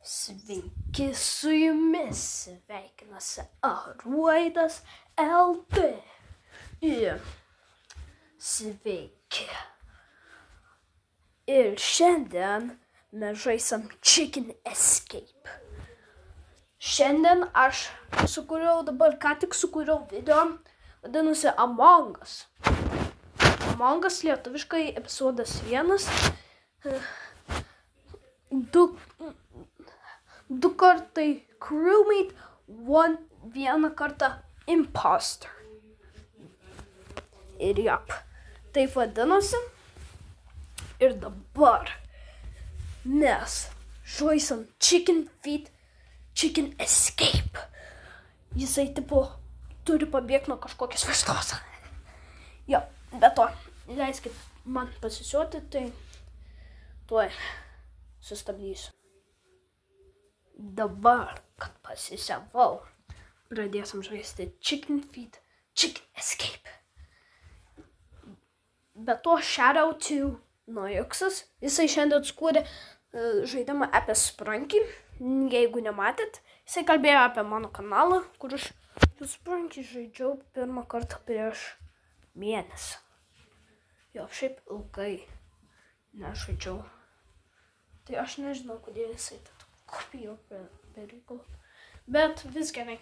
Sveiki, su jumis sveikinasi Aruodas LT. Ir sveiki. Ir šiandien mes žaisim Chicken Escape. Šiandien aš ką tik sukūriau video, vadinasi Among Us. Among Us lietuviškai epizodas 1. Du kartai crewmate, vieną kartą imposter. Ir jap, taip vadinasi. Ir dabar mes žaisim Chicken Escape. Jisai tipo turi pabėgti nuo kažkokios vištos. Jo, be to, leiskit man pasisioti, tai tuoj sustabdysiu. Dabar, kad pasisiavau, pradėsim žaisti Chicken Escape. Be to, shoutout to Nojuksas. Jisai šiandien skūrė žaidimą apie Spranky. Jeigu nematėt, jisai kalbėjo apie mano kanalą, kur aš Spranky žaidžiau pirmą kartą prieš mėnesį. Jo, šiaip ilgai nežaidžiau. Tai aš nežinau, kodėl jisai kopijau per reikalą. Bet vis gerai.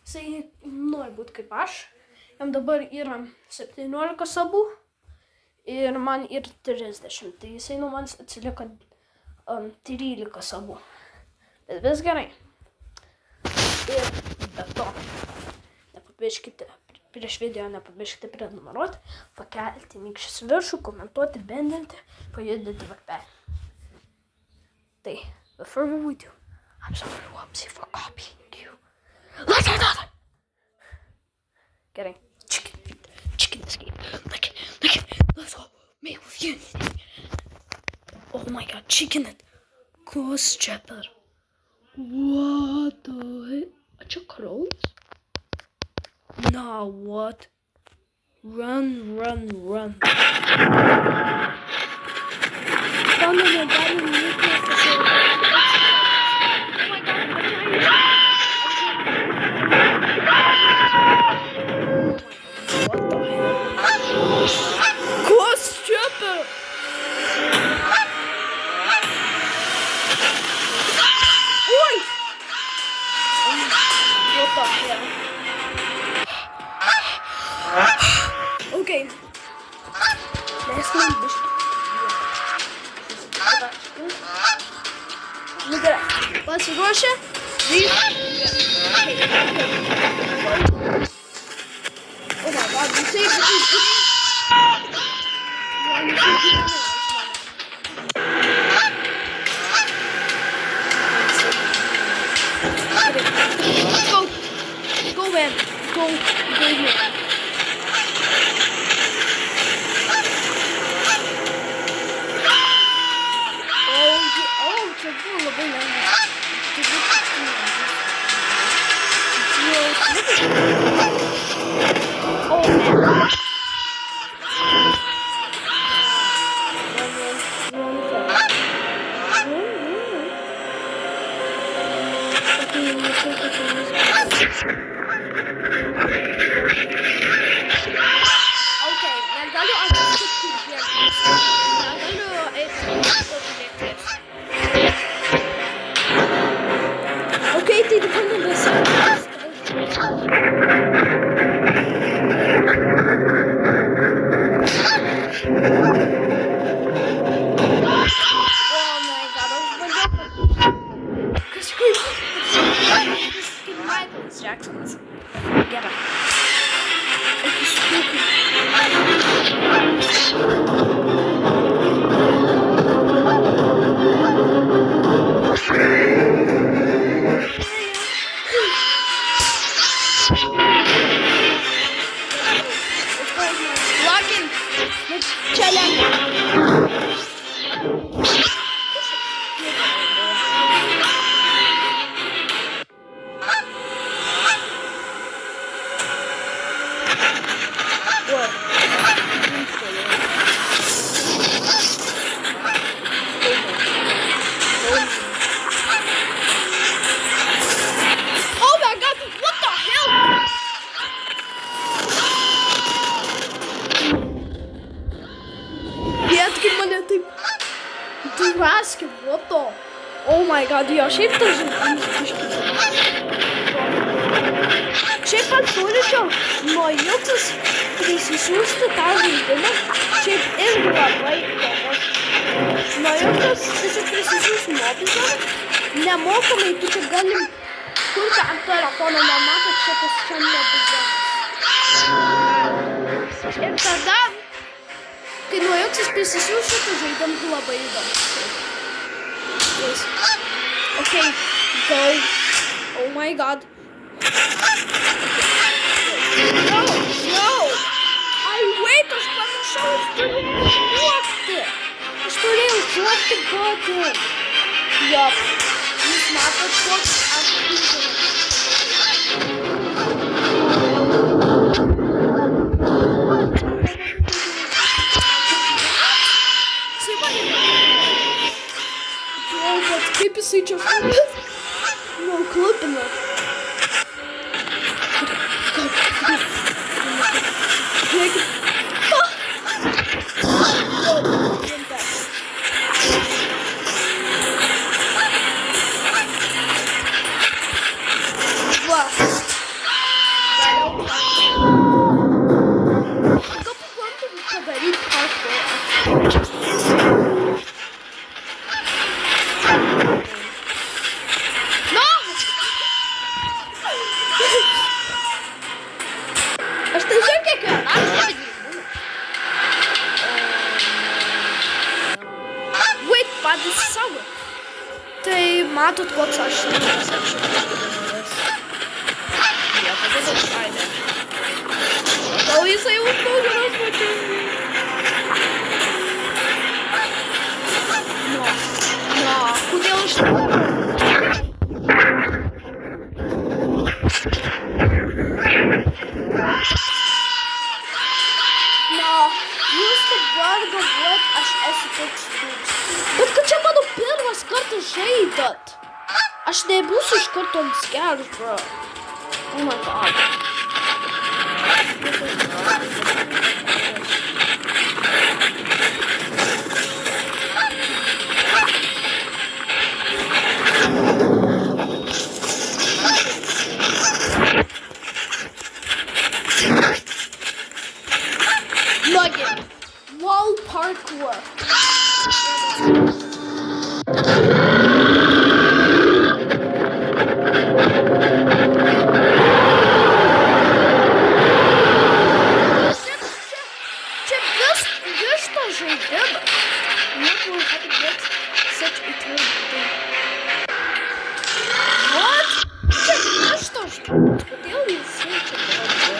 Jisai nori būti kaip aš. Jam dabar yra 17 sabų. Ir man ir 30. Tai jisai nuo manęs atsilieka 13 sabų. Bet vis gerai. Ir be to, nepamirškite, prieš video nepamirškite prenumeruoti, pakelti nykščius viršų, komentuoti, bendinti, pajudinti varpelį. Tai, without further ado, I'm sorry, Whoopsie, for copying you. Let's get on it! Gerai. Chicken Escape. Look it. Let's go. Me with you. Oh my god, chicken it. Ghost chopper. What the heck? Are you crows? Nah, what? Run. Okay. Let's go. Look at that. Pasiruošę? Oh my god, you saved it. Go, man. Go here. Okay, tai dependent on oh my god, Michael Jackson's. Get it. Kraski, what the? Oh my god, jo, šiaip tas žaidimas biškis. Šiaip pat siūlyčiau nuo Jukas prisisiųsti tą žaidimą. Šiaip irgi labai įdomus. Nuo Jukas tiesiog prisisiųsti mobizą. Nemokamai tu čia galim kurti ant telefono, nematot šitas čia mobizanas. Ir tada, kai nuo Jukas prisisiųsti šitą žaidimą, labai įdomus. Yes. Okay, go. Oh my god. No, no. Wait, aš pamiršau, aš turėjau išjuokti button. Jop, jūs matot, koks aš kaip jisai čia šūkės? Nu, klupina. Žiūrėkit. Va. Gal pabandom padaryti parkour. Aš tai žiūrėk kiekvieną žodį. Wait, patys savo. Tai matot, koks aš nesakyčiau. Ja, tada daug šaidė. Gal jisai uždauginas mačiau. No, kodėl aš jūs dabar galvojat, aš esu toks žmogus. Bet kad čia mano pirmas kartas žaidat. Aš nebūsiu iš karto ant geras, bro. Oh my god. Nugget. Wall parkour. Čia višto žaidimas. Never had to get such a terrible thing. What? Čia višto žaidimas. Kodėl jisai čia darbo?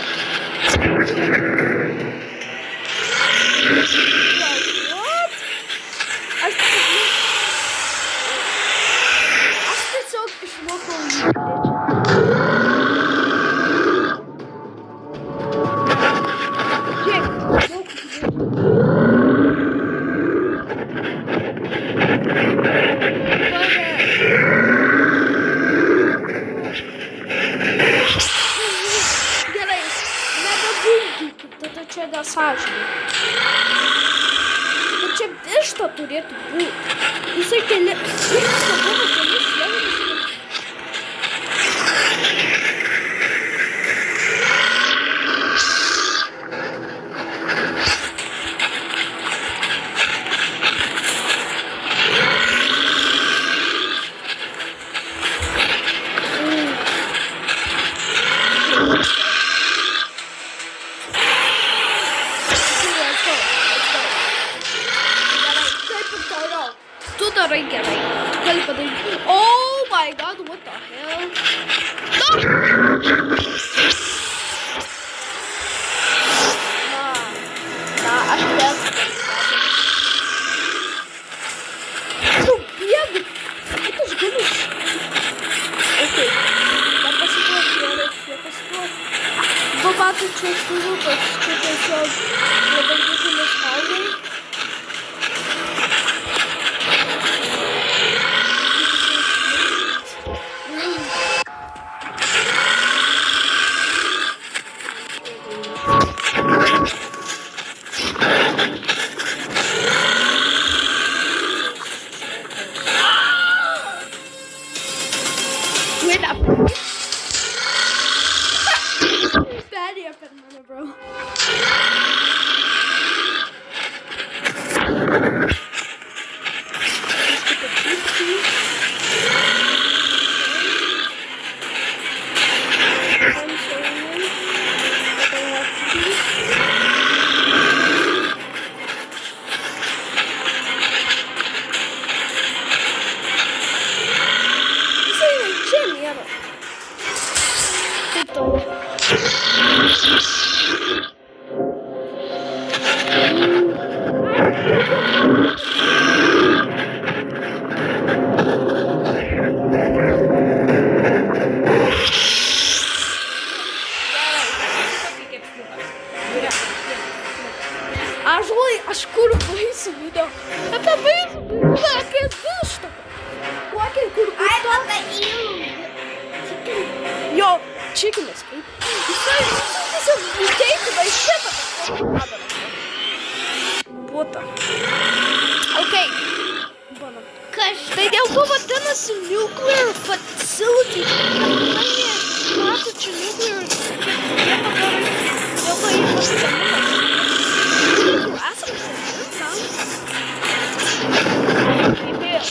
What? Aš tiesiog išmokau jį. Gerai, nebegulkit, tada čia nesąžiningai. Bet čia višta turėtų būti. Jisai višta buvo kelis leidus. Tu darai gerai. Gali padaryti. Oh my god, what the hell? No! Na, aš vėl tu bėgu. Kaip aš galiu? Ok. Dar pasituok, nepasituok. Pamatai, čia šturukas. Čia tiesiog labai didelis kalnai. Tikimės, kaip jisai tiesiog įteitina į šitą kažkokį padarą. Būta. Okay. Tai dėl to vadinasi nuclear facility. Matot, čia nuclear dėl to jį pasigaminamas. Esam šiandien tam. Bet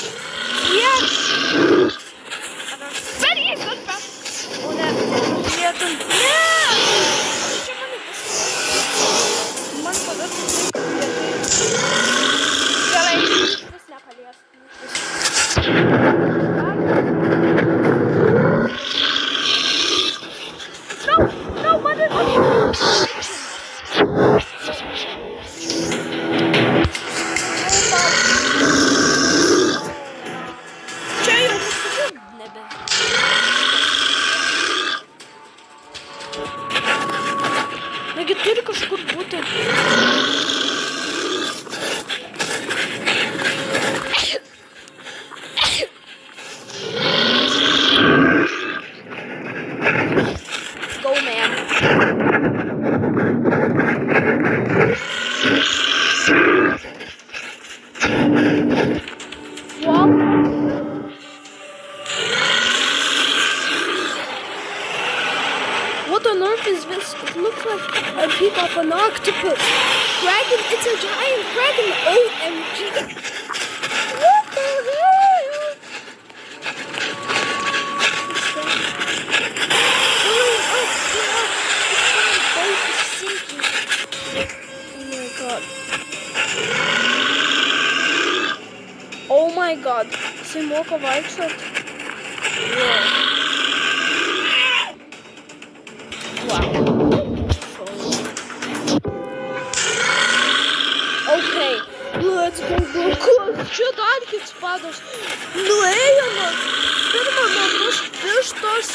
jie kalbė. O ne, žiūrėtum. Ne! Čia mane pasigaminamas. Man padartų gerai, vis nepalies. No, man it čia jau nebe. Negi turi kažkur būti. Go, man. Well, what on earth is this? It looks like a peak of an octopus. Dragon, it's a giant dragon. OMG. What the hell? Oh my god, jisai moka vaikščiot. Wow. Okay, let's go. Čia dar kits padas. Nuėjome. Pirma nuo vištos.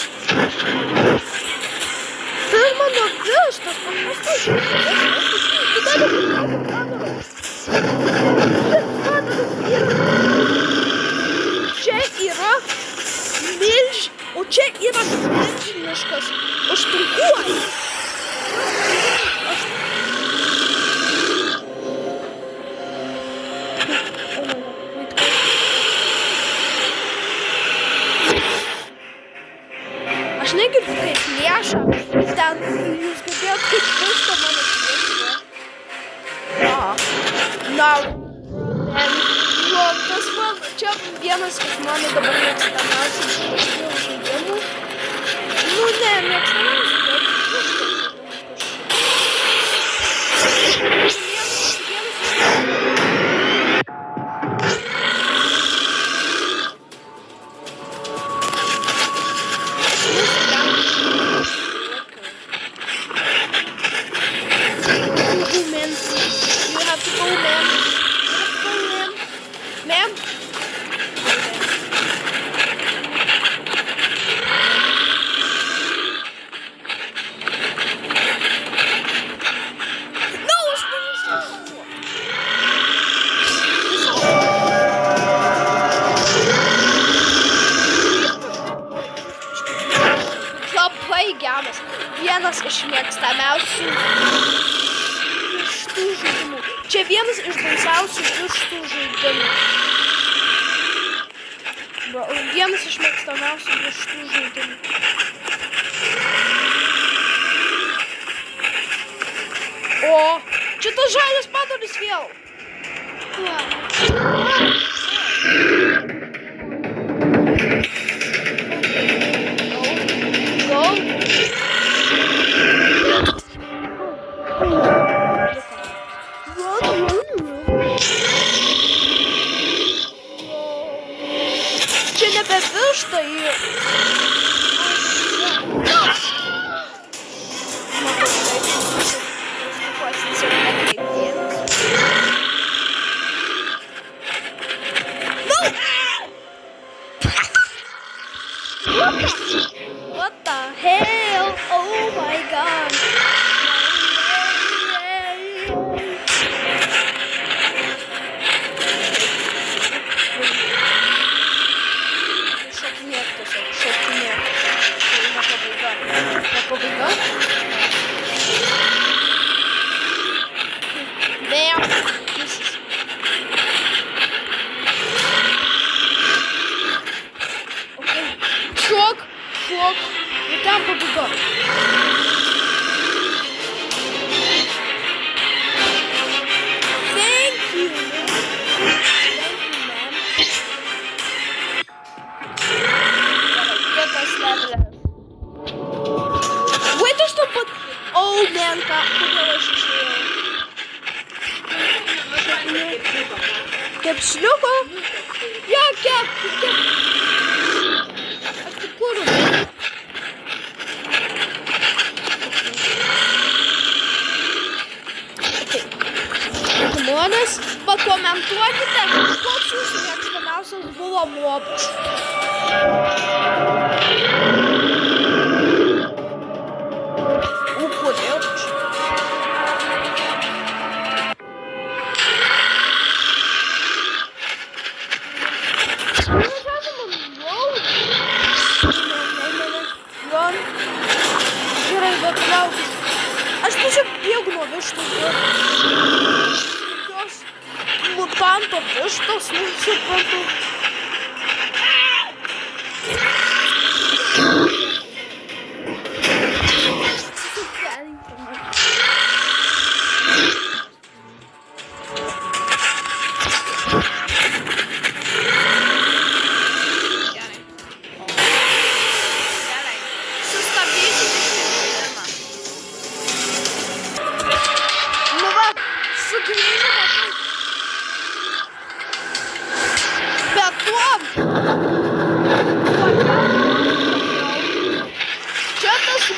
Čia yra o čia yra milžiniškas aštunkuolis. Aš negirdu kaip plėša, ten jūs girdėjot kaip višta mano plėša. Tas man, čia vienas iš mano dabar mėgstamiausių žaidimų. Nu ne, mėgstamiausių, bet vienas iš mėgstamiausių vištų žaidimų. Čia vienas iš baisiausių vištų žaidimų. Vienas iš mėgstamiausių vištų žaidimų. O, čia tas žalias padaris vėl. Čia nebe višta į... What the hell? Oh my god. Šokinėk tiesiog, šokinėk. Tai ne pabaiga. Walk the temple to God. Thank you. Kitas levelis. Wait, aš taip pat... Oh, man, kodėl aš išėjau? Kepsliuko? Ja, kep. Aš tik kūriu. Žmonės, pakomentuokite, koks jūsų mėgstamiausias buvo mobas. Kodėl? Gerai, bet laukis. Aš tiesiog bėgu nuo vištos. Tokios mutanto vištos, nesuprantu.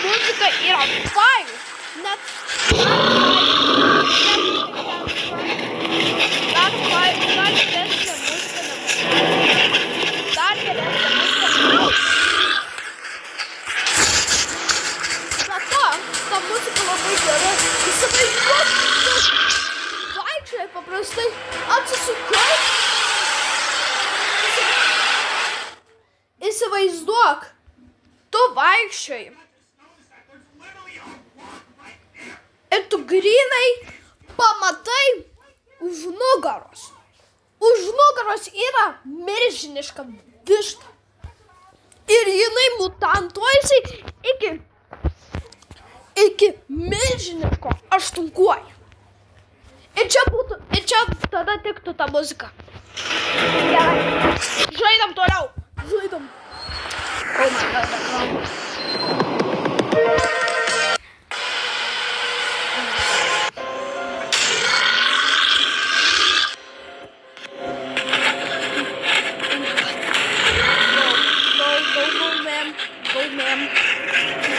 Muzika yra fain, net dar geresnė muzika negu ta muzika labai gera. Įsivaizduok, tu vaikščiai paprastai atsisukai. Įsivaizduok, tu vaikščiai. Ir tu grinai pamatai už nugaros. Už nugaros yra milžiniška višta. Ir jinai mutantuojasi iki milžiniško aštunkuojo. Ir čia tada tiktų ta muzika. Gerai. Žaidam toliau. Žaidam. Oh my god,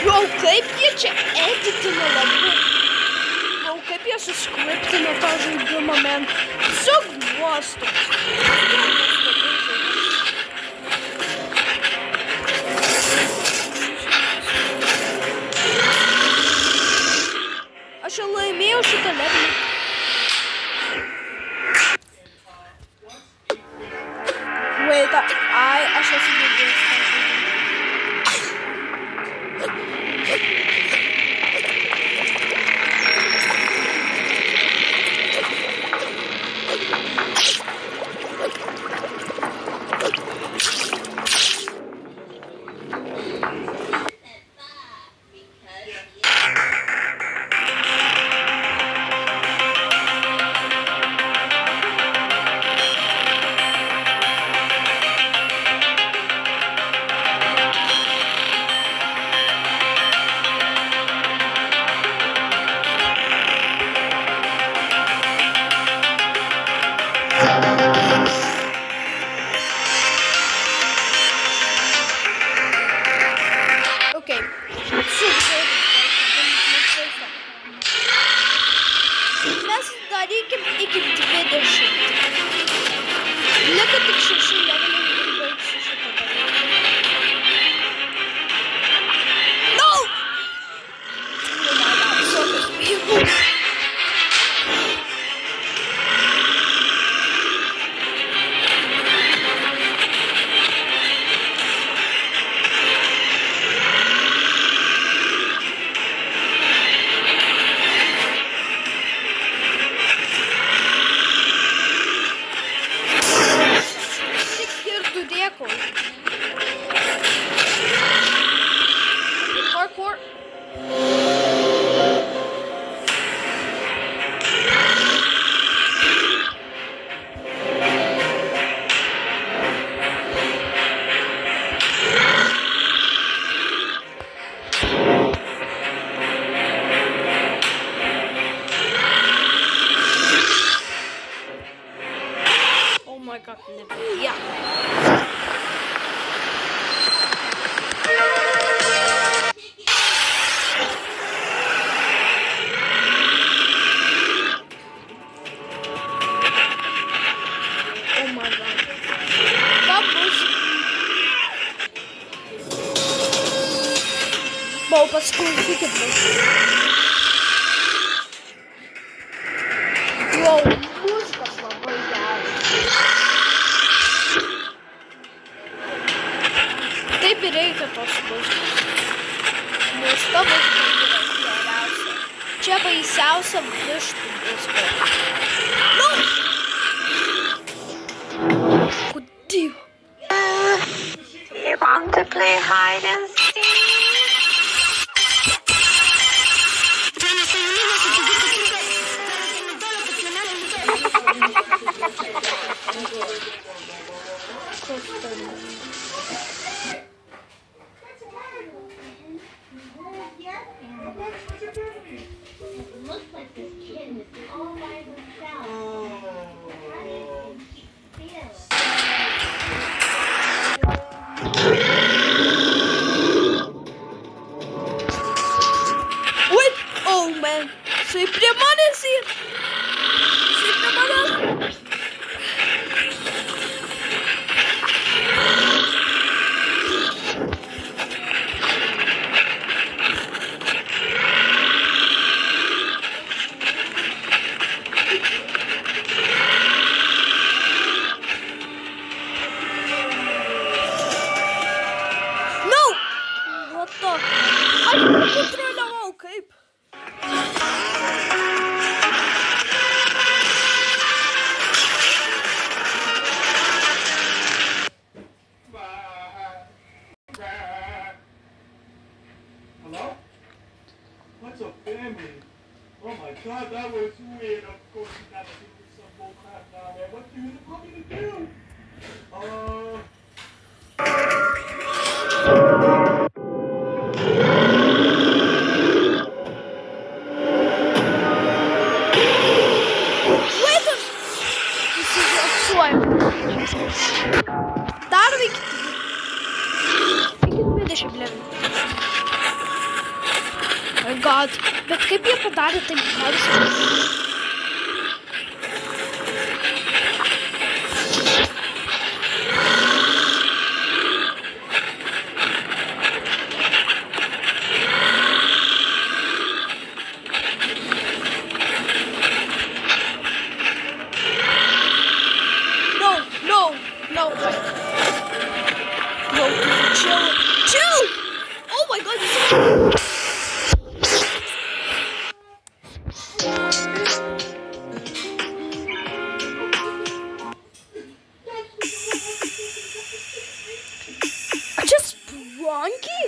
Bro, kaip jie čia editina labai. Bro, kaip jie suskriptino tą žaidimą, man. Tiesiog nuostabus. Aš jau laimėjau šitą levelį. Wait, aš esu girdėjęs. Bau, pasiklausykit. Wow, muzikas labai geras. Taip ir reikia tos muzikos. Nes ta muzika yra geriausia. Čia baisiausia vištų muzika. No! Kodėl? You want to play hide and seek? Looks like this kid is all by himself. How do you feel? Wait! Oh man! Jisai prie manęs yra! Jisai prie manęs! No! What the? Aš kontroliavau kaip? Hello? What's a family? Oh my god, that was weird. Of course you gotta do some bull crap down there. What do you want me to do? Wait! Jisai apsuoja. Dar veikti. Iki 20 level. My god. Bet kaip jie padarė taip garsiai? No! No, chill! Chill! Oh my god, just Bronky?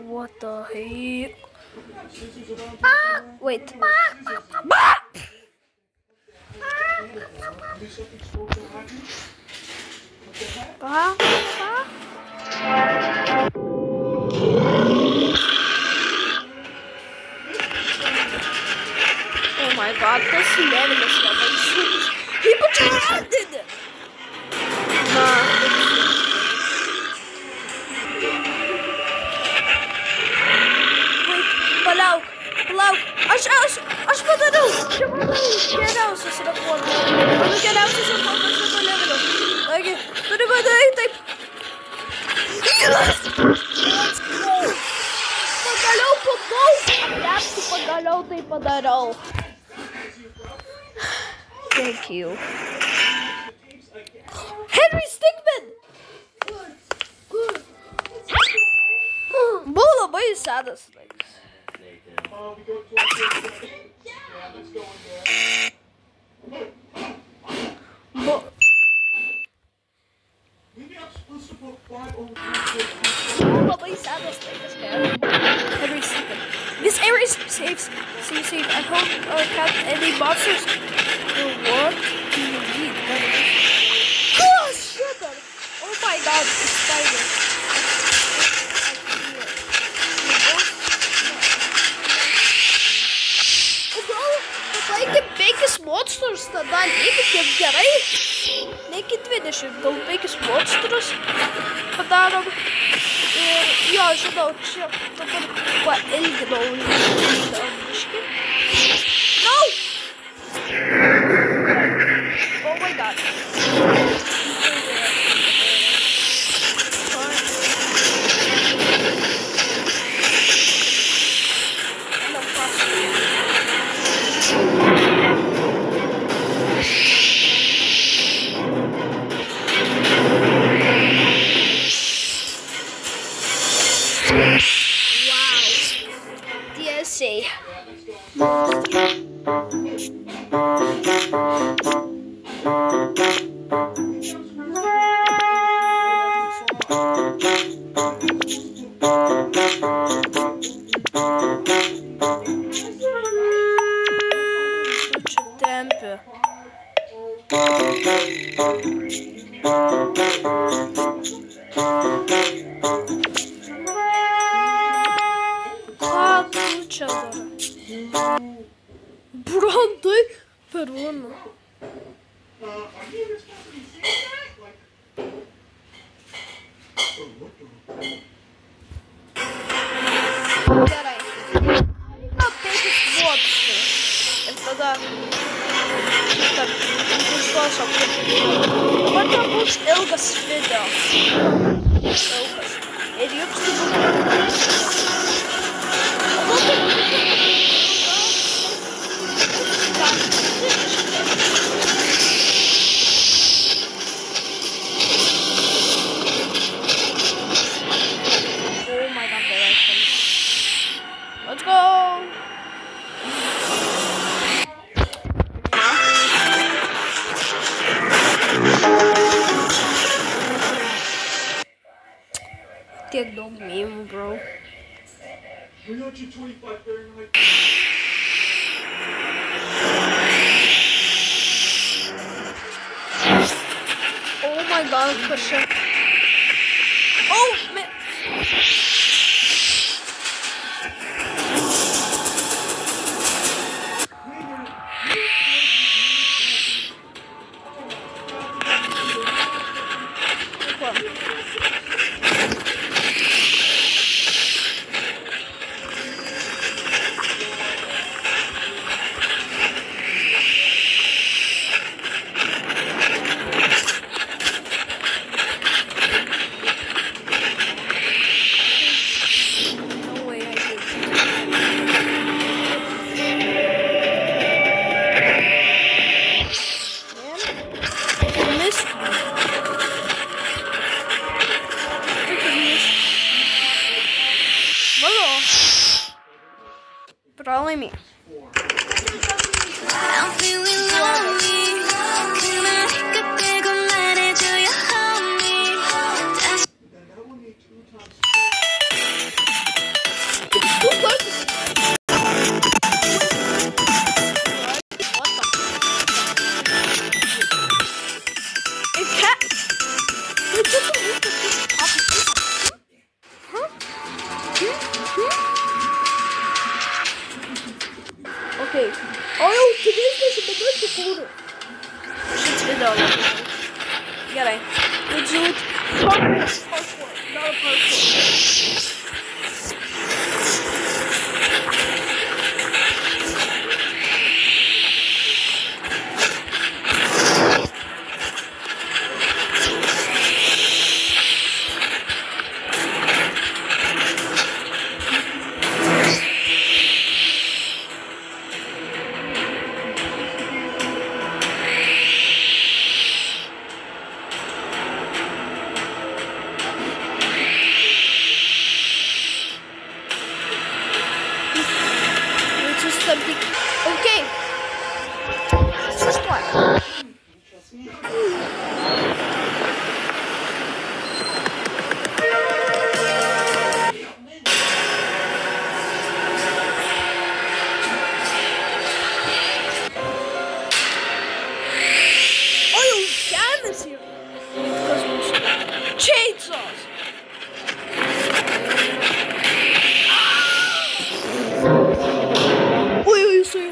What the heck? Wait. Oh my god, this level is labai sunkus. Ypač hardinė. Na. Wait, palauk. Aš padariau. Čia mano geriausias rekordas. Mano geriausias rekordas šito levelio. Taigi, turi padaryti taip. Yes! Let's go! Pagaliau tai padariau. Thank you. Henry Stickmin! Buvo labai senas. We go to a yeah, let's go in there. Maybe I'm supposed to put 5 over 2. Labai senas laikas, Henry Stickmin. This area is safe. I hope can't any monsters. What do you need? Oh, sugar! Oh my god, it's spider. Pabaigti 5 monstrus, tada neikit gerai. Neikit 20, gal 5 monstrus padarom. Ir jo, žinau, čia dabar pailginau biškį. No! Oh my god. Tiesiai. Čia tempia. Ką tu čia darai? Brandai per vieną. Gerai. Apeikis vokštį. Ir tada nustos apkurti. Dabar čia bus ilgas video. Ilgas. Ir jums tai bus. Oh my god, they're right from me. Let's go! Tiek daug mėmų, bro. We got you 25 Fahrenheit. Oh my god, kas čia? Oh, man. No way I did. Man, missed me. Freaking missed. Hello. Pralaimėjau. I'm feeling lonely. 그날 끝내고 말해줘요, honey. 다시 Then that one need 2 times. Who got this? What the? It can't. It doesn't look at this top of this. Huh? Okay. Oh, jau turėsiu bedurti kūrų. Šis video labai. Gerai. Let's do it. Parkour. Dar parkour. Something. Okay. First one. Oh, you shamas here. Chainsaws. Oi, oi, isso aí.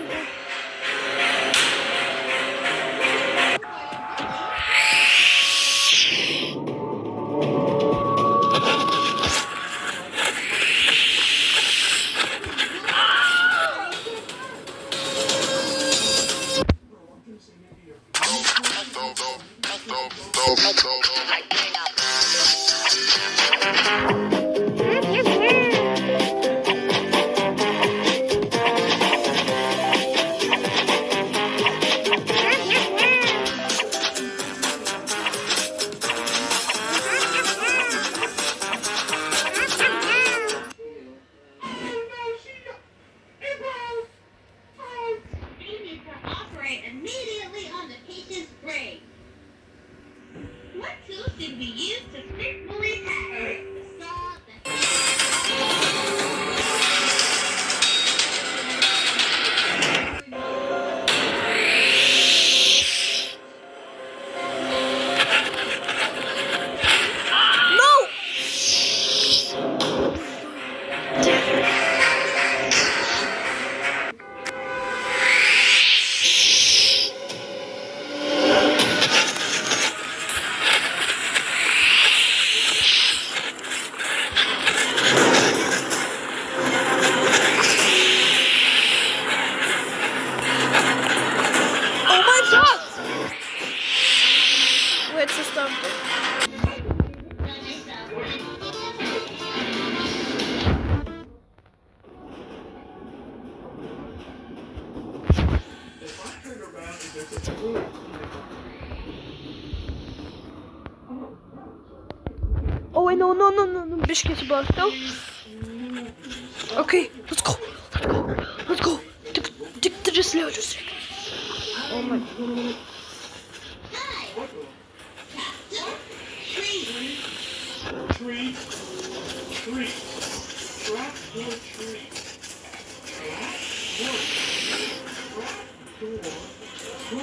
Oh wait, no. Biškį atsibarstau. Okay, let's go. Tik 3 liaudžius. Oh my god. Tree. Trap door tree. Trap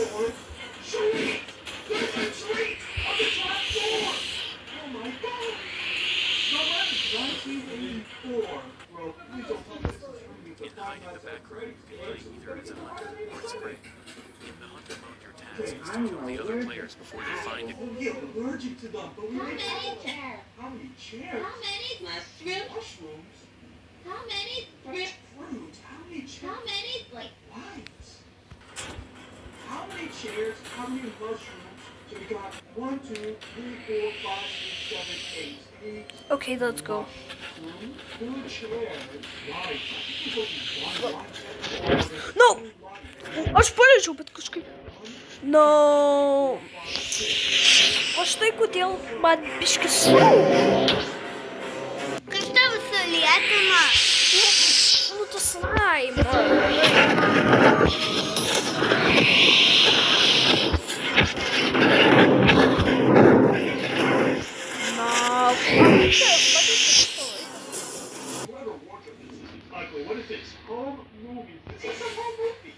door. Tree. There's a tree on the trap door. Oh my god. Someone 1984. Well, please don't tell me this is true. In hiding the background, you can play either as a hunter or as a prey. In the hunter mode, your task is to kill the other players before they find it. Oh yeah, we're allergic to them, but we How need many chairs? How many chairs? How many mushrooms? Mushrooms? How many Fruit. fruits? How many chairs? How many like Lights. How many chairs? How many mushrooms? So we got 1, 2, 3, 4, 5, 6, 7, 8. 8 Okay, let's go. mushrooms, 2 chairs. Lights. I think there's only 1 light. No! Aš paliečiau, bet kažkaip. No. O štai kodėl man biškis. Kas tavo sulėtina? Nu, tu slime. What is this? Home movies. This is a home movie.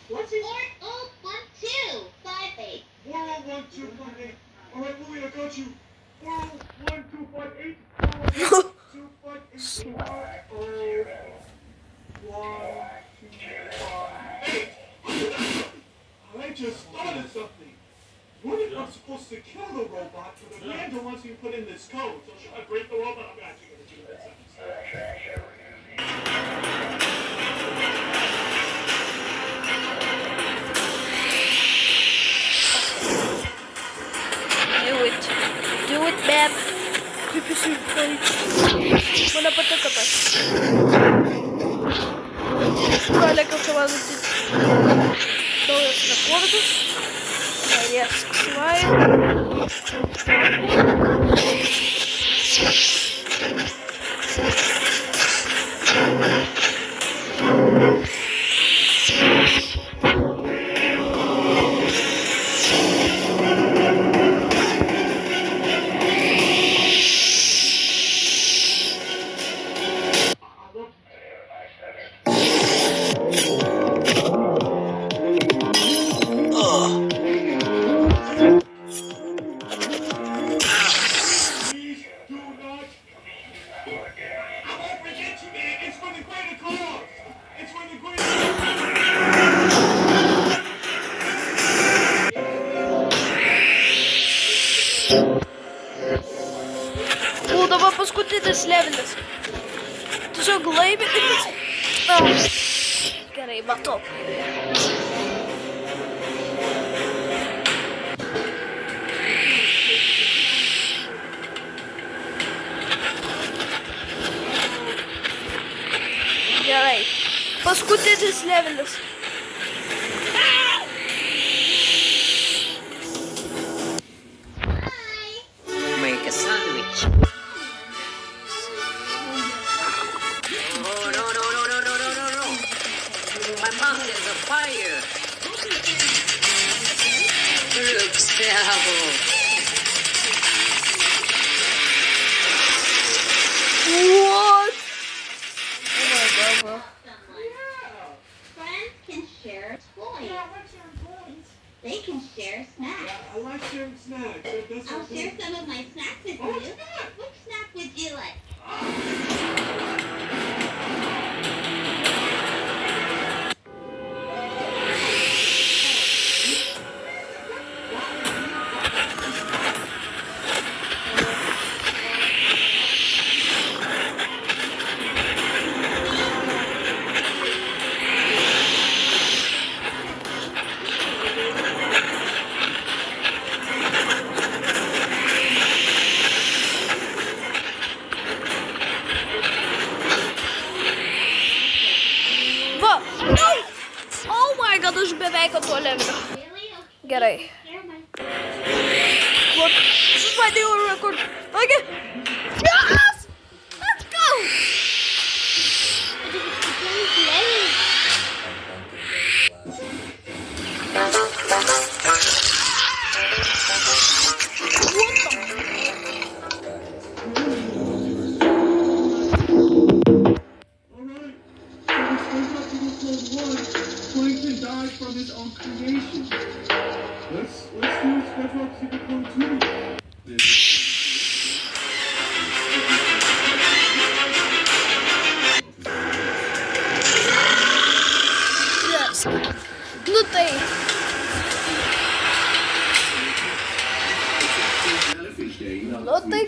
What's it? 4012 58. 401-258. All right, Louie, I got you. 401-258. 401-258. I just thought of something. What if I'm supposed to kill the robot, but Amanda wants me to put in this code? So should I break the robot? I'm actually going to do this. Do it, man. Kaip jūs jau mane patiko tas. Paliekau čia valgyti naujas rekordus. Yes, O, dabar paskutinis levelis. Tiesiog laimė ir gerai, matau. Gerai. Paskutinis levelis. Make a sandwich. Oh, no. My mouth is a fire. Looks terrible. What? Oh my god, bro. Friends can share toys. Yeah, I like sharing toys. They can share snacks. Yeah, I like sharing snacks. That's I'll the share thing. some of my snacks with Oh, you. snack. Which snack would you like? kad aš beveik to levelio. Gerai. Look, this is my new record. Okay. Yes! Let's go! Plankton died from his own creation. Let's do SpongeBob SquarePants 2. Yes. Nu tai. Nu tai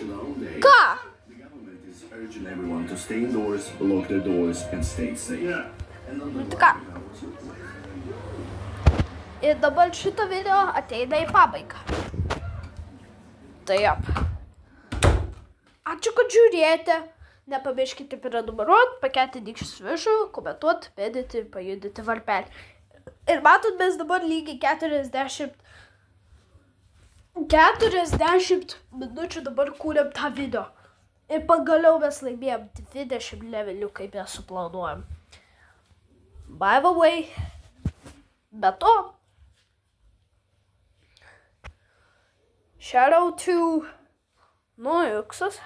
ką? The government is urging everyone to stay indoors, lock their doors, and stay safe. Yeah. Nu tai ką? Ir dabar šitą video ateina į pabaigą. Taip. Ačiū, kad žiūrėjote. Nepamirškite prenumeruoti, pakelti nykščius viršų, komentuoti, pėdėti, pajudinti varpelį. Ir matot, mes dabar lygiai 40 minučių dabar kūrėm tą video. Ir pagaliau mes laimėjom 20 levelių, kaip mes suplanuojam. By the way, be to, shout out to Nojuksas.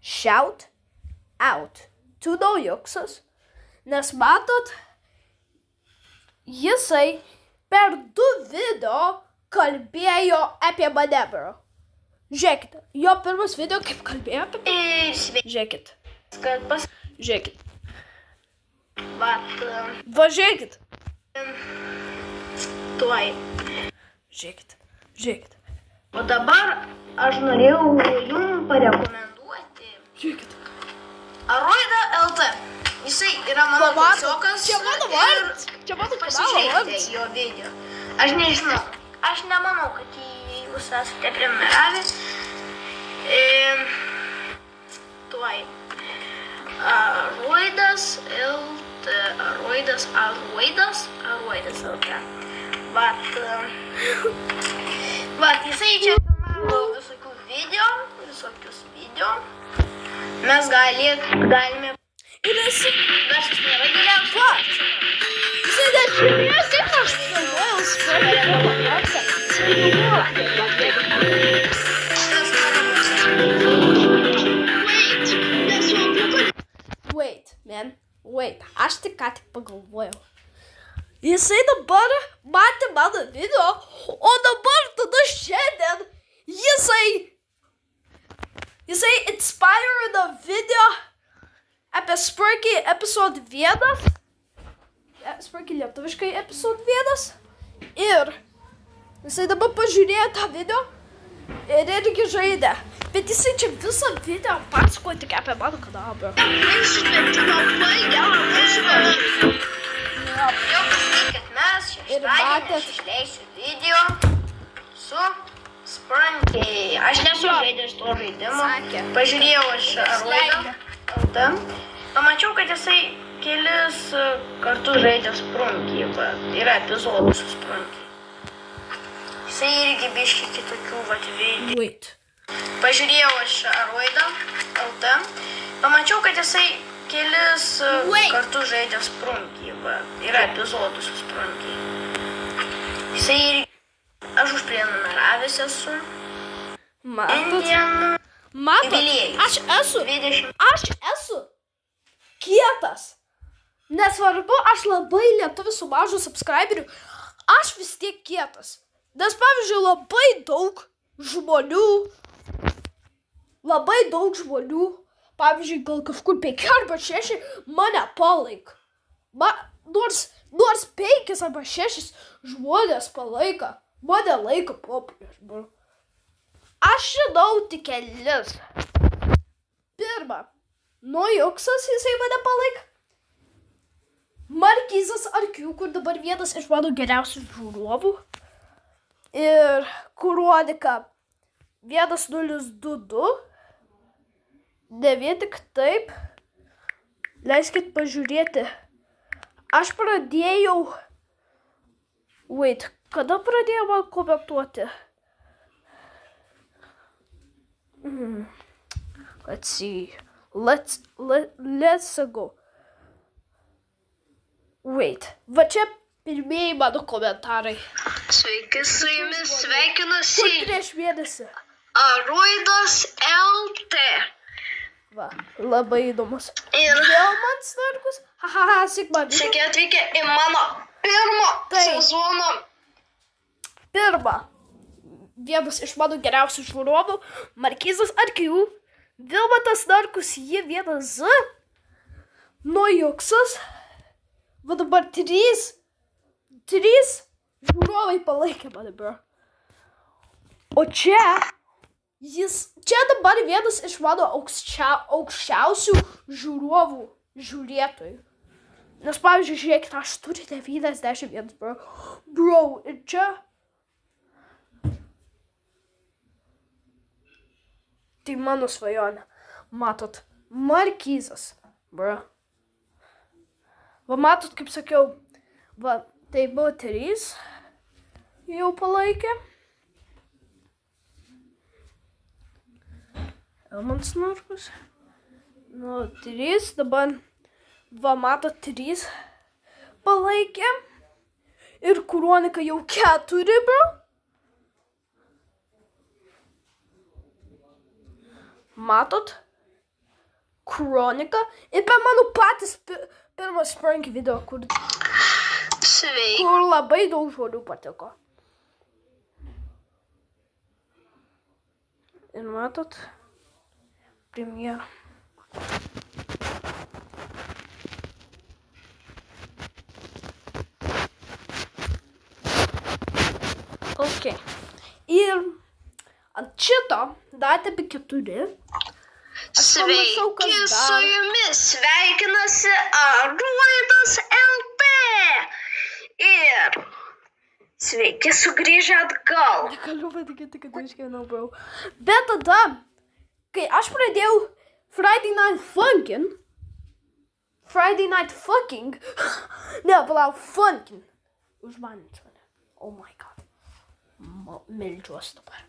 Shout out to Nojuksas. Nes matot, jisai per 2 video kalbėjo apie manevrą. Žiūrėkite, jo pirmas video kaip kalbėjo apie manevrą. Žiūrėkit. Žiūrėkit. Va, žiūrėkit. Tuoj. Žiūrėkit. O dabar aš norėjau jums parekomenduoti Žiūrėkit. Aroidą LT. Jisai yra mano klasiokas. Čia mano vardas. Čia mano kanalo Pasižiūrėkite vardas. jo video. Aš nežinau. Aš nemanau, kad jūs esate prenumeravę. Tuoj. Aroidas LT. Aroidas LT. Vat, jisai čia filmavo visokius video. Mes galime. Ir esi. Verslas nėra geriausias. Jisai dar žiūrėjo, kaip aš filmuoju Wait, aš tik ką tik pagalvojau. Jisai dabar matė mano video, o dabar tada šiandien jisai inspirino video apie Sparky episode 1. Sparky lietuviškai episode 1. Ir jisai dabar pažiūrėjo tą video ir irgi žaidė. Bet jisai čia visą video pasakoja tik apie mano kanalą. Jau pasakyti, kad mes šeštadienį išleisiu video su Sprankiai. Aš nesu žaidęs to žaidimo. Pažiūrėjau aš Aroidą LT. Pamačiau, kad jisai kelis kartus žaidė Sprankiai. Yra epizodų su Sprankiai. Jisai irgi biški kitokių video. Wait. Pažiūrėjau aš Aroidą LT. Pamačiau, kad jisai kelis kartus žaidė Sprankiai. Yra epizodų su Sprankiai. Jisai irgi... Aš užprenumeravęs esu. Matot, aš esu kietas. Nesvarbu, aš labai lietuvis su mažu subscriberiu. Aš vis tiek kietas. Nes pavyzdžiui, labai daug žmonių, pavyzdžiui, gal kažkur 5 arba 6 mane palaik. Nors 5 arba 6 žmonės palaika. Mane laiko populiariu. Aš žinau tik kelis. Pirma, Nojuksas jisai mane palaiko. Markizas Arkių, kur dabar vienas iš mano geriausių žiūrovų. Ir Kronika 1022. Ne vien tik taip. Leiskit pažiūrėti Aš pradėjau... Wait, kada pradėjau komentuoti? Let's see. Let's go. Wait, va čia pirmieji mano komentarai. Sveiki, su jumis sveikinasi. Kur prieš mėnesį? Aruidas LT. Va, labai įdomus. Ir Vėl man snarkus? Hahaha, Sigma. sveiki atvykę į mano pirmo sezono. Pirma. Vienas iš mano geriausių žiūrovų. Markizas Arkių. Vilmatas Narkus, jie vienas Z. Nojuksas. Va dabar 3 žiūrovai palaikė mane, bro. O čia dabar vienas iš mano aukščiausių žiūrovų žiūrėtojų. Nes, pavyzdžiui, žiūrėkite, aš turiu 91, bro. Bro, ir čia... Tai mano svajonė. Matot, Markizas, bro. Va, matot, kaip sakiau, va, tai buvo 3 jau palaikė. Elmans Narkus. Nu, 3, dabar, va, matot, 3 palaikė. Ir Kronika jau 4, bro. Matot? Kronika. Ir per mano patys pirmas Spranky video, kur labai daug žmonių patiko. Ir matot? Premjera. Ok. Ir ant šito datė apie 4. Sveiki, su jumis sveikinasi Aruidas LT. Ir sveiki sugrįžę atgal. Negaliu patikėti, kad išgyvenau, bro. Bet tada, kai aš pradėjau Friday Night Fucking, ne, palauk, Funkin. Užmanint mane. Oh my god. Meldžiuos dabar.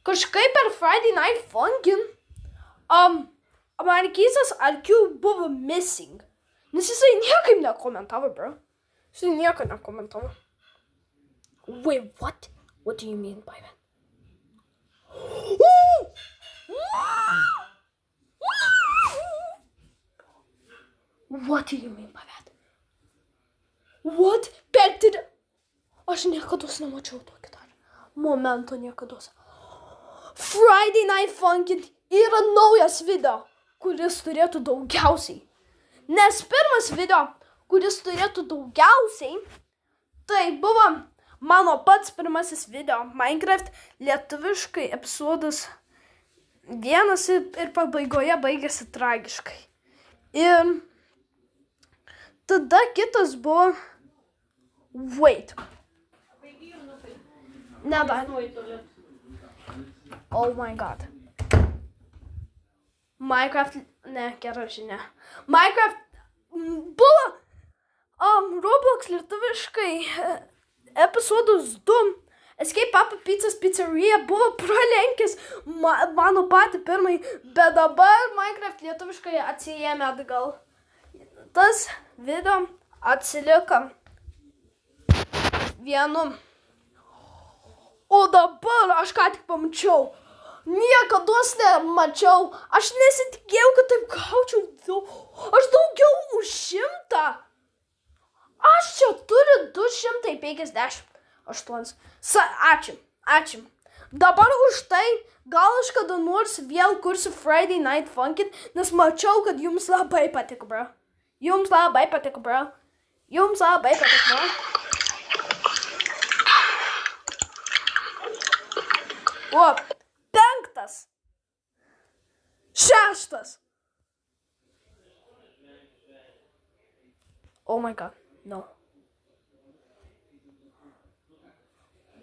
Kažkaip per Friday Night Funkin, Markizas Arkių buvo missing. Nes jisai niekaip nekomentavo, bro. Jisai nieko nekomentavo. Wait, what? What do you mean by that? What do you mean by that? What? Aš niekados nemačiau tokį dar. Momento niekados. Friday Night Funkin' yra naujas video, kuris turėtų daugiausiai. Nes pirmas video, kuris turėtų daugiausiai, tai buvo mano pats pirmasis video Minecraft lietuviškai epizodas 1 ir pabaigoje baigėsi tragiškai. Ir tada kitas buvo... Wait. Nedar. Oh my god. Minecraft... Ne, gera žinia. Minecraft buvo... Roblox lietuviškai epizodas 2. Escape Papa Pizzas Pizzeria buvo pralenkęs mano patį pirmai, bet dabar Minecraft lietuviškai atsijėmė atgal. Tas video atsiliko 1. O dabar aš ką tik pamačiau. Niekados nemačiau. Aš nesitikėjau, kad taip gaučiau daug. Aš daugiau už 100. Aš čia turiu 258. Ačiū. Dabar už tai gal aš kada nors vėl kursiu Friday Night Funkin', nes mačiau, kad jums labai patiko, bro. Jums labai patiko, bro. O, 5. 6. Oh my god, no.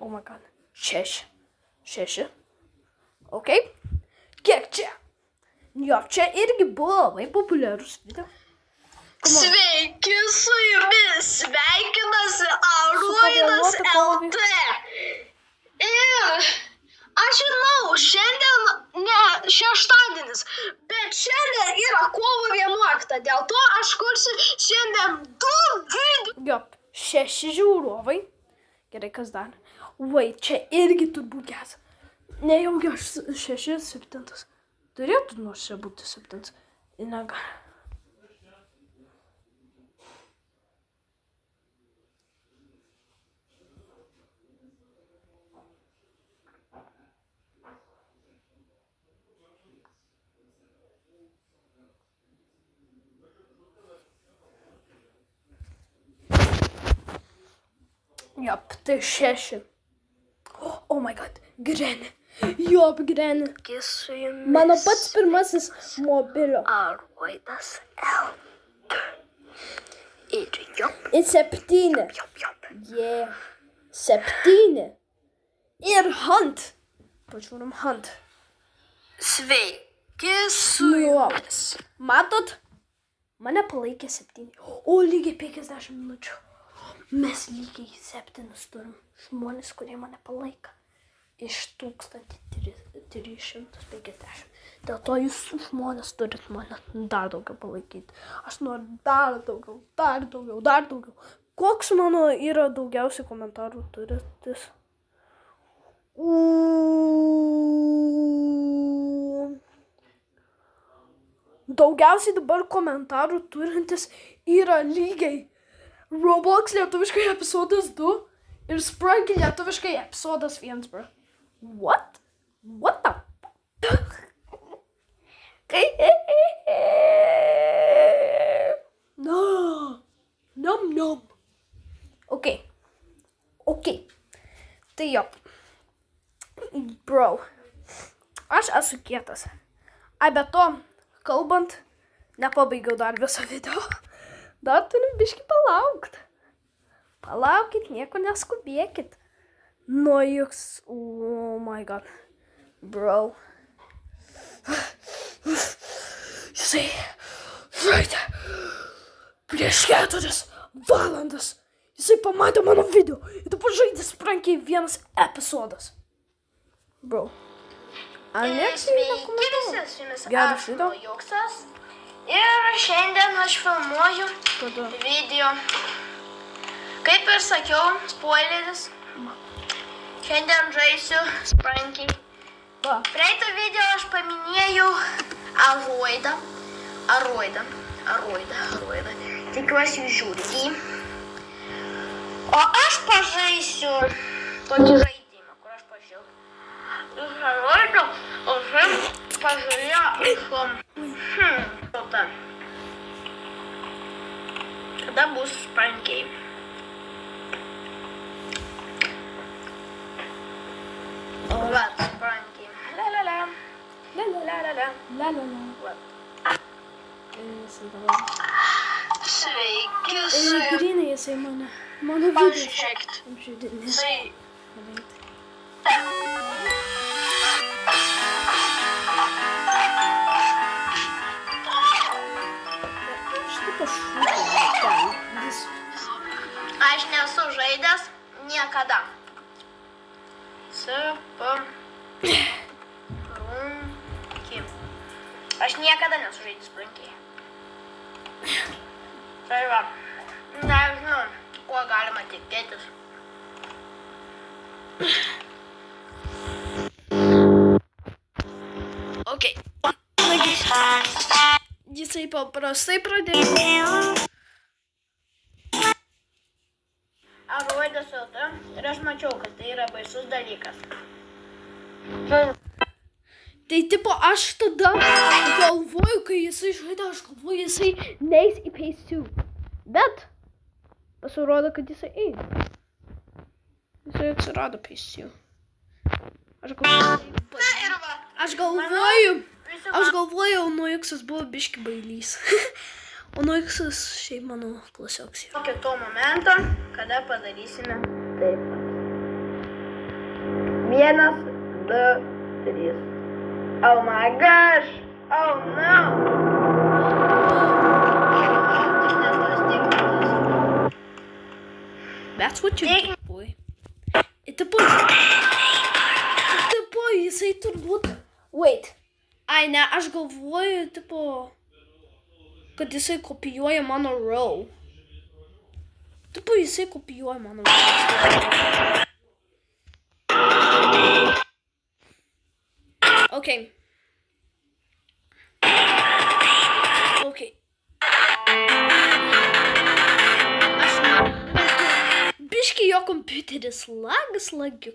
Oh my god. 6. Ok. Kiek čia? Jo, čia irgi buvo labai populiarus video. Sveiki, su jumis sveikinasi Aruidas LT. Ir aš žinau, šiandien ne šeštadienis, bet šiandien yra kovo 11. Dėl to aš kursiu šiandien 2 video. Jo, 6 žiūrovai. Gerai, kas dar? Vai, čia irgi turbūt jas. Nejaugi aš 6, 7. Turėtų nors čia būti 7. Ir negali. Jop, tai 6. Oh my god, Granny. Jop, Granny. Mano pats pirmasis mobilio. Aruidas LT. Ir jop. Ir 7. Yeah. 7. Ir Hunt. Pažiūrim Hunt. Sveiki, su jumis. Matot? Mane palaikė 7. O lygiai 50 minučių. Mes lygiai 7 turim žmonės, kurie mane palaika. Iš 1350. Dėl to jūs žmonės turit mane dar daugiau palaikyti. Aš noriu dar daugiau. Koks mano yra daugiausiai komentarų turintis? Daugiausiai dabar komentarų turintis yra lygiai Roblox lietuviškai epizodas 2 ir Sprunky lietuviškai epizodas 1, bro. What? What the fuck? No. Okay. Tai jo. Bro. Aš esu kietas. Be to, kalbant, nepabaigiau dar viso video. Dar turim biškį palaukt. Palaukit, nieko neskubėkit. Juk... Oh my god. Bro. Jisai... Right. Prieš 4 valandas. Jisai pamatė mano video. Ir tu pažaidė Sprunky 1 epizodas. Bro. Ar nieks nekomentuoja? Gerai, šito. Ir šiandien aš filmuoju video. Kaip ir sakiau, spoileris. Šiandien žaisiu Sprunky. Praeitą video aš paminėjau Aruidą. Tikiuosi jūs žiūrite jį. O aš pažaisiu tokį žaidimą, kur aš pažiūrėjau. Iš Aruido, o šiaip pažiūrėjau Kada bus Sprunky? Vat, Sprunky. La. Sveiki, su Grinai jisai mano video. Apžiūdinės. Aš nesu žaidęs niekada. Sprunky. Aš niekada nesu žaidęs Sprunky. Tai va, nežinau, kuo galima tikėtis. Okay. Jisai paprastai pradėjo. Aruidas LT ir aš mačiau, kad tai yra baisus dalykas. Tai tipo aš tada galvoju, kai jisai žaidė, aš galvoju, jisai neis į Phase 2. Bet pasirodo, kad jisai eina. Jisai atsirado Phase 2. Aš galvoju, Nujuksas buvo biški bailys. O Nujuksas šiaip mano klasioks yra. Tokio to momento, kada padarysime taip. 1, 2, 3. Oh my gosh! Oh no! That's what you do, boy. Tipo, jisai turbūt... Wait. Ai, ne, aš galvoju, tipo, kad jisai kopijuoja mano row. Tipo, jisai kopijuoja mano row. Okay. Biški jo kompiuteris lagiu.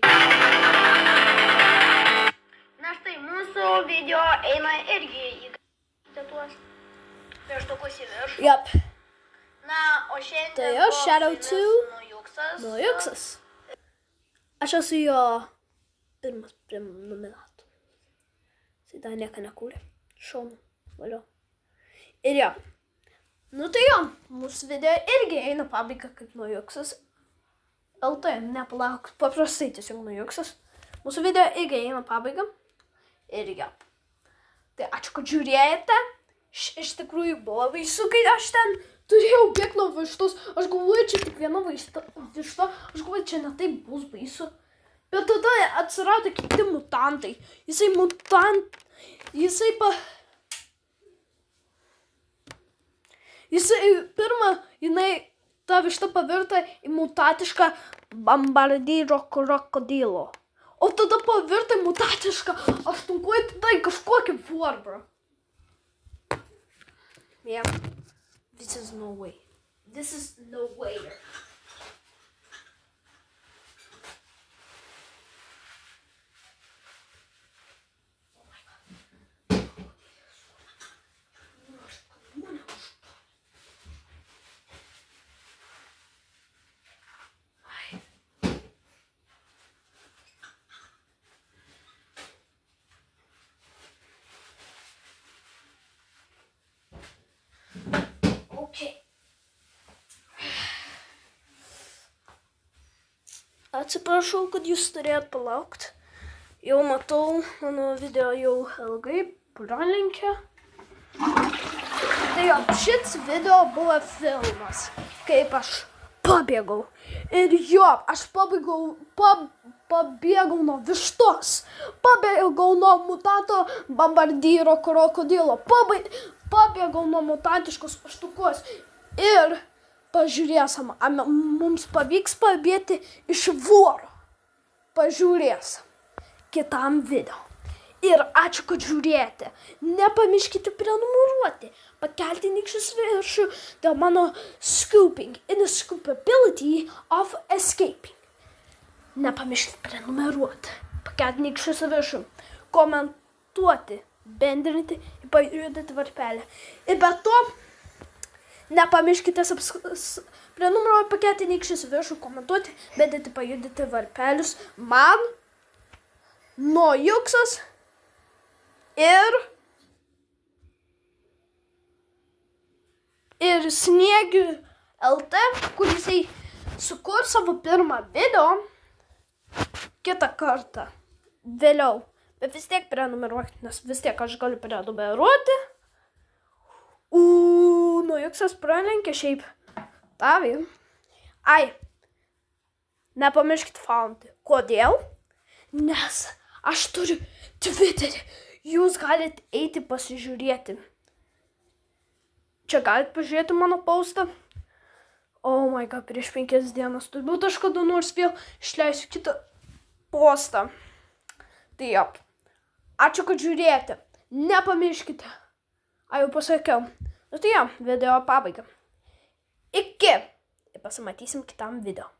Na štai, mūsų video eina irgi į tuos pieštukus į viršų. Yep. Na, o šiandien Tai jo Shadow 2 Nujuksas. Aš esu jo pirmas prenumerantas. Jisai dar nieko nekūrė. Šaunu. Valio. Ir jo. Nu tai jo, mūsų video irgi eina pabaiga kaip Nujuksas. LT, nepalauk, paprastai tiesiog Nujuksas. Mūsų video irgi eina pabaiga. Ir jo. Tai ačiū, kad žiūrėjote. Iš tikrųjų buvo baisu, kai aš ten turėjau bėgti nuo vištos. Aš galvoju, čia tik viena višta. Aš galvoju, čia ne taip bus baisu. Bet tada atsirado kiti mutantai. Ta višta pavirto į mutatišką bombardyro krokodilo. O tada pavirto į mutatišką aštunkuoju tada į kažkokį vorbrą. Yeah. This is no way. Atsiprašau, kad jūs turėjot palaukti. Jau matau, mano video jau ilgai pralenkė. Tai jo, šis video buvo filmas, kaip aš pabėgau. Ir jo, aš pabėgau nuo vištos. Pabėgau nuo mutato bombardyro krokodilo. Pabėgau nuo mutatiškos aštukos. Ir pažiūrėsim, mums pavyks pabėgti iš voro. Pažiūrėsim kitam video. Ir ačiū, kad žiūrėjote. Nepamirškite prenumeruoti, pakelti nykščius viršų dėl mano scooping and the scoopability of escaping. Nepamirškite prenumeruoti, pakelti nykščius viršų, komentuoti, bendrinti ir pajudinti varpelę. Ir be to, nepamirškite prenumeruoti, pakelti nykščius viršų, komentuoti, bendrinti, pajudinti varpelius. Man Nujuksas ir Sniegių LT, kur jisai sukur savo pirmą video kitą kartą vėliau. Bet vis tiek prenumeruokite, nes vis tiek aš galiu prenumeruoti. Nujuksas pralenkė šiaip tavį. Ai, nepamirškite followti. Kodėl? Nes aš turiu Twitterį. Jūs galite eiti pasižiūrėti. Čia galite pažiūrėti mano postą. Oh my god, prieš 5 dienas. Turbūt aš kada nors vėl išleisiu kitą postą. Tai jo. Ačiū, kad žiūrėjote. Nepamirškite. Jau pasakiau. Nu tai jo, video pabaiga. Iki. Ir pasimatysim kitam video.